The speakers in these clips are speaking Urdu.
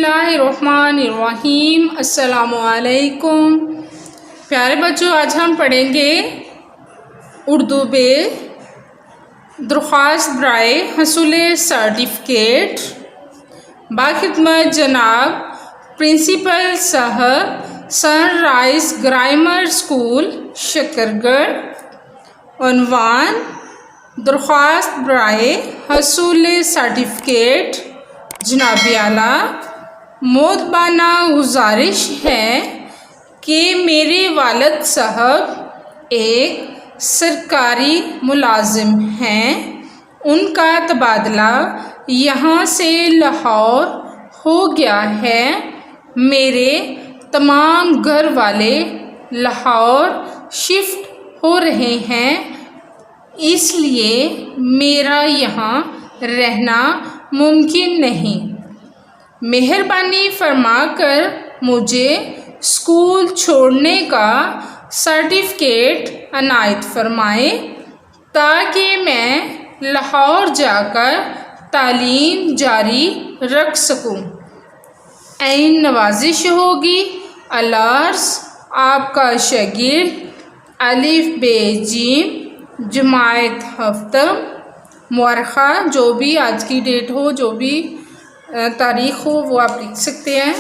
اللہ الرحمن الرحیم۔ السلام علیکم پیارے بچوں، آج ہم پڑھیں گے اردو بے درخواست برائے حصول سرٹیفکیٹ۔ باخدمت جناب پرنسپل صاحب سن رائز گرامر اسکول شکرگڑھ۔ عنوان: درخواست برائے حصول سرٹیفکیٹ۔ جناب اعلیٰ، مؤدبانہ گزارش ہے کہ میرے والد صاحب ایک سرکاری ملازم ہیں۔ ان کا تبادلہ یہاں سے لاہور ہو گیا ہے۔ میرے تمام گھر والے لاہور شفٹ ہو رہے ہیں، اس لیے میرا یہاں رہنا ممکن نہیں۔ مہربانی فرما کر مجھے اسکول چھوڑنے کا سرٹیفکیٹ عنایت فرمائیں تاکہ میں لاہور جا کر تعلیم جاری رکھ سکوں۔ عین نوازش ہوگی۔ العرض آپ کا شاگرد الف ب ج جماعت ہفتم۔ مورخہ جو بھی آج کی ڈیٹ ہو، جو بھی تاریخ ہو وہ آپ لکھ سکتے ہیں۔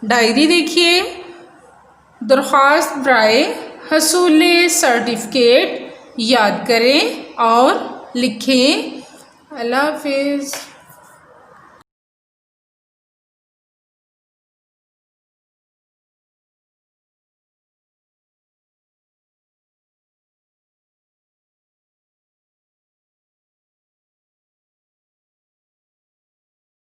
ڈائری دیکھیے۔ درخواست برائے حصول سرٹیفکیٹ یاد کریں اور لکھیں۔ اللہ حافظ۔